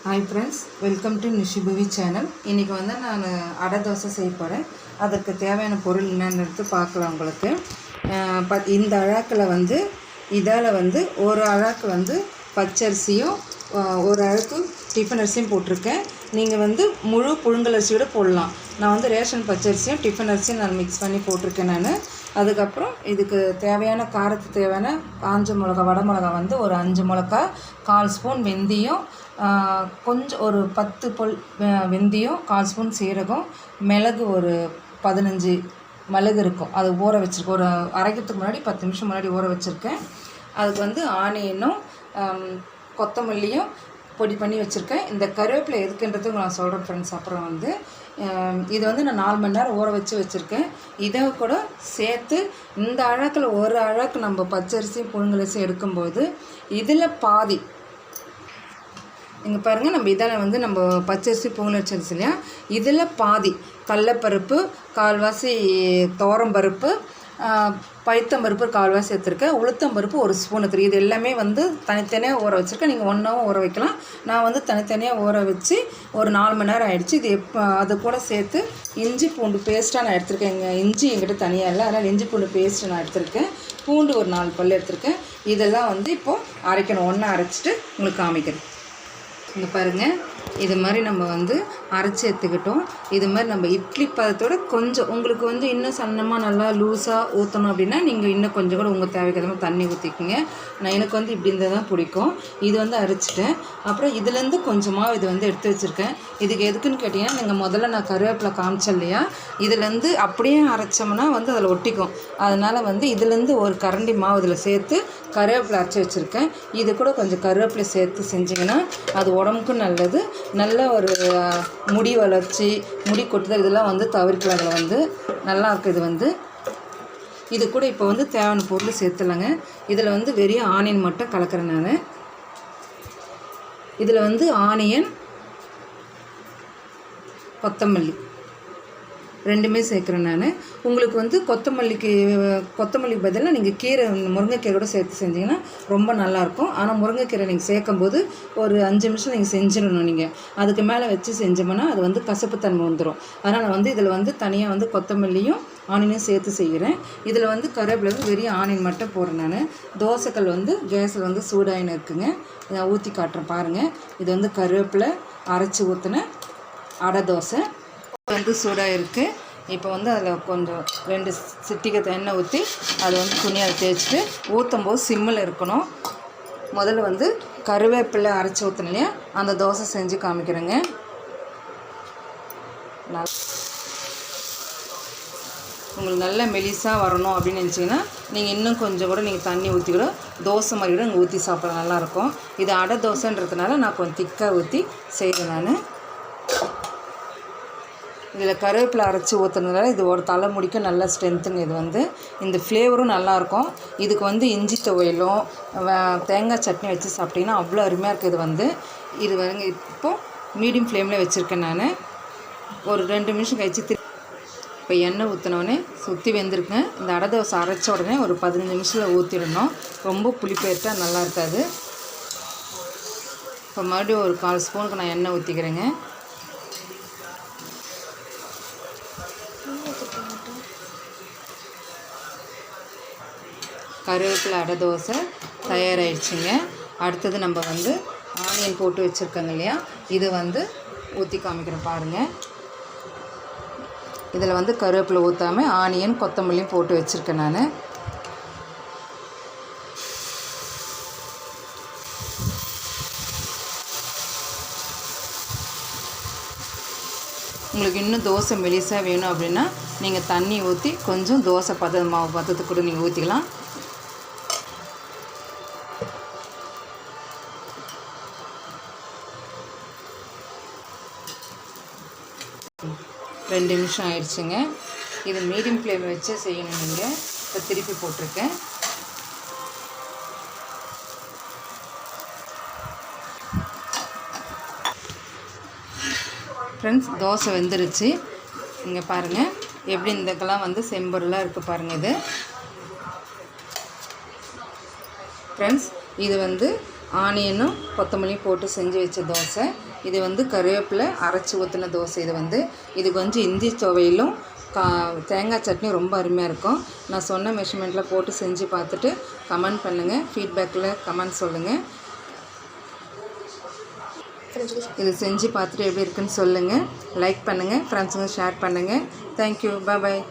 Hi friends, welcome to Nishibuvi channel. இன்னைக்கு வந்து நான் அடை தோசை செய்ய போகிறேன். அதற்கு தேவையான பொருள் என்னன்னு எடுத்து பார்க்கலாம் உங்களுக்கு. இந்த அழாக்கில் வந்து இதால் வந்து ஒரு அழாக்கு வந்து பச்சரிசியும் ஒரு அழகு டிஃபன் அரிசியும் போட்டிருக்கேன். நீங்கள் வந்து முழு புழுங்கல் அரிசியோட போடலாம். நான் வந்து ரேஷன் பச்சரிசியும் டிஃபன் அரிசியும் நான் மிக்ஸ் பண்ணி போட்டிருக்கேன் நான். அதுக்கப்புறம் இதுக்கு தேவையான காரத்துக்கு தேவையான காஞ்ச மிளகா வடை மிளகா வந்து ஒரு 5 மிளகா, 1/4 ஸ்பூன் வெந்தயம், கொஞ்சம் ஒரு 10 பொல் வெந்தயம், 1/4 ஸ்பூன் சீரகம், மிளகு ஒரு 15 மிளகு இருக்கும். அது ஊற வச்சுருக்கேன். ஒரு அரைக்கிறதுக்கு முன்னாடி 10 நிமிஷம் முன்னாடி ஊற வச்சுருக்கேன். அதுக்கு வந்து ஆனியனும் கொத்தமல்லியும் பொடி பண்ணி வச்சுருக்கேன். இந்த கருவேப்பிலை எதுக்குன்றது நான் சொல்கிறேன் ஃப்ரெண்ட்ஸ். அப்புறம் வந்து இது வந்து நான் 4 மணி நேரம் ஊற வச்சுருக்கேன். இதை கூட சேர்த்து இந்த அழகில் ஒரு அழகு நம்ம பச்சரிசி புழுங்கலரிசி எடுக்கும்போது இதில் பாதி இங்கே பாருங்கள், நம்ம இதில் வந்து நம்ம பச்சரிசி புழுங்கலரிசி இல்லையா, இதில் பாதி கடலைப்பருப்பு, கால்வாசி துவரம்பருப்பு, பைத்தம்பருப்பு கால்வாசி எடுத்துருக்கேன், உளுத்தம்பருப்பு 1 ஸ்பூன் எடுத்துருக்கு. இது எல்லாமே வந்து தனித்தனியாக ஊற வச்சுருக்கேன். நீங்கள் ஒன்றாவும் ஊற வைக்கலாம். நான் வந்து தனித்தனியாக ஊற வச்சு ஒரு 4 மணி நேரம் ஆகிடுச்சு. இது அது கூட சேர்த்து இஞ்சி பூண்டு பேஸ்ட்டாக நான் எடுத்துருக்கேன். இஞ்சி என்கிட்ட தனியாக இல்லை, அதனால் இஞ்சி பூண்டு பேஸ்ட்டு நான் எடுத்துருக்கேன். பூண்டு ஒரு 4 பல் எடுத்துருக்கேன். இதெல்லாம் வந்து இப்போது அரைக்கணும். ஒன்றா அரைச்சிட்டு உங்களுக்கு காமிக்கிறேன். இங்கே பாருங்கள், இது மாதிரி நம்ம வந்து அரைச்சி எடுத்துக்கிட்டோம். இது மாதிரி நம்ம இட்லி பதத்தோட கொஞ்சம் உங்களுக்கு வந்து இன்னும் சன்னமாக நல்லா லூஸாக ஊற்றணும் அப்படின்னா நீங்கள் இன்னும் கொஞ்சம் கூட உங்கள் தேவைக்கு மாதிரி தண்ணி ஊற்றிக்கிங்க. எனக்கு வந்து இப்படி இருந்தால் தான் பிடிக்கும். இது வந்து அரைச்சிட்டேன். அப்புறம் இதுலேருந்து கொஞ்சமாக இது வந்து எடுத்து வச்சுருக்கேன். இதுக்கு எதுக்குன்னு கேட்டிங்கன்னா, நீங்கள் முதல்ல நான் கருவேப்பிலை காமிச்சேன் இல்லையா, இதுலேருந்து அப்படியே அரைச்சோம்னா வந்து அதில் ஒட்டிக்கும். அதனால் வந்து இதுலேருந்து ஒரு கரண்டி மாவு இதில் சேர்த்து கருவேப்பிலை அரைச்சி வச்சுருக்கேன். இது கூட கொஞ்சம் கருவேப்பிலை சேர்த்து செஞ்சிங்கன்னா அது உடம்புக்கும் நல்லது. நல்ல ஒரு முடி வளர்ச்சி, முடி கொட்டுதல் இதெல்லாம் வந்து தவிர்க்கலாம். அதில் வந்து நல்லாயிருக்கு. இது வந்து இது கூட இப்போ வந்து தேவையான பொருள் சேர்த்துலாங்க. இதில் வந்து வெறும் ஆனியன் மட்டும் கலக்கிறேன் நான். இதில் வந்து ஆனியன், கொத்தமல்லி ரெண்டுமே சேர்க்குறேன் நான். உங்களுக்கு வந்து கொத்தமல்லி பதிலாக நீங்கள் கீரை முருங்கைக்கீரை கூட சேர்த்து செஞ்சிங்கன்னா ரொம்ப நல்லாயிருக்கும். ஆனால் முருங்கைக்கீரை நீங்கள் சேர்க்கும்போது ஒரு 5 நிமிஷம் நீங்கள் செஞ்சிடணும். நீங்கள் அதுக்கு மேலே வச்சு செஞ்சோம்னா அது வந்து கசப்புத்தன்மை வந்துடும். அதனால் வந்து இதில் வந்து தனியாக வந்து கொத்தமல்லியும் ஆனியனும் சேர்த்து செய்கிறேன். இதில் வந்து கருவேப்பிலை வெறும் ஆனியன் மட்டும் போடுறேன் நான். தோசைக்கல் வந்து கேஸில் வந்து சூடாயின்னு இருக்குங்க. நான் ஊற்றி காட்டுறேன் பாருங்கள். இது வந்து கருவேப்பிலை அரைச்சி ஊற்றின அடை தோசை வந்து சூடாக இருக்குது. இப்போ வந்து அதில் கொஞ்சம் 2 சிட்டிகை எண்ணெய் ஊற்றி அதை வந்து துணியை தேய்ச்சிட்டு ஊற்றும் போது சிம்மில் இருக்கணும். முதல்ல வந்து கருவேப்பிலை அரைச்சி ஊற்றின இல்லையா, அந்த தோசை செஞ்சு காமிக்கிறேங்க. உங்களுக்கு நல்ல மெலிசாக வரணும் அப்படின்னு நினச்சிங்கன்னா நீங்கள் இன்னும் கொஞ்சம் கூட நீங்கள் தண்ணி ஊற்றி கூட தோசை மாதிரி கூட இங்கே ஊற்றி சாப்பிட நல்லாயிருக்கும். இது அடை தோசைன்றதுனால நான் கொஞ்சம் திக்காக ஊற்றி செய்கிறேன் நான். இதில் கருவேப்பிலை அரைச்சி ஊற்றுறதுனால இது ஒரு தலைமுடிக்கு நல்ல ஸ்ட்ரென்த்துங்க. இது வந்து இந்த ஃப்ளேவரும் நல்லாயிருக்கும். இதுக்கு வந்து இஞ்சி துவையலும் தேங்காய் சட்னி வச்சு சாப்பிட்டிங்கன்னா அவ்வளோ அருமையாக இருக்குது. இது வந்து இப்போது மீடியம் ஃப்ளேமில் வச்சுருக்கேன் நான். ஒரு 2 நிமிஷம் கழிச்சு இப்போ எண்ணெய் ஊற்றினோடனே சுற்றி வெந்திருக்கேன். இந்த அடை தோசை அரைச்ச உடனே ஒரு 15 நிமிஷத்தில் ஊற்றிடணும். ரொம்ப புளிப்பேட்டால் நல்லா இருக்காது. இப்போ மறுபடியும் ஒரு 1/4 ஸ்பூனுக்கு நான் எண்ணெய் ஊற்றிக்கிறேங்க. கருவேப்பிலை அடை தோசை தயாராகிடுச்சிங்க. அடுத்தது நம்ம வந்து ஆனியன் போட்டு வச்சுருக்கோங்க இல்லையா, இது வந்து ஊற்றி காமிக்கிறேன் பாருங்கள். இதில் வந்து கருவேப்பிலை ஊற்றாமல் ஆனியன் கொத்தமல்லியும் போட்டு வச்சுருக்கேன் நான். உங்களுக்கு இன்னும் தோசை மெலிசாக வேணும் அப்படின்னா நீங்கள் தண்ணி ஊற்றி கொஞ்சம் தோசை மாவு பதத்துக்கு கூட நீங்கள் ஊற்றிக்கலாம். ரெண்டு நிமிஷம் ஆயிடுச்சுங்க. இது மீடியம் ஃப்ளேமில் வச்சு செய்யணும். நீங்கள் இப்போ திருப்பி போட்டிருக்கேன். ஃப்ரெண்ட்ஸ், தோசை வெந்துருச்சு. இங்கே பாருங்கள் எப்படி இந்தக்கெல்லாம் வந்து செம்பொருளாக இருக்குது பாருங்கள். இது ஃப்ரெண்ட்ஸ், இது வந்து ஆனியனும் கொத்தமல்லியும் போட்டு செஞ்சு வச்ச தோசை. இது வந்து கருவேப்பிலை அரைச்சி ஊற்றின தோசை. இது கொஞ்சம் இஞ்சி துவையலும் தேங்காய் சட்னி ரொம்ப அருமையாக இருக்கும். நான் சொன்ன மெஷர்மெண்ட்டில் போட்டு செஞ்சு பார்த்துட்டு கமெண்ட் பண்ணுங்கள். ஃபீட்பேக்கில் கமெண்ட் சொல்லுங்கள். இது செஞ்சு பார்த்துட்டு எப்படி இருக்குன்னு சொல்லுங்கள். லைக் பண்ணுங்கள், ஃப்ரெண்ட்ஸுங்க ஷேர் பண்ணுங்கள். தேங்க்யூ, பாய்.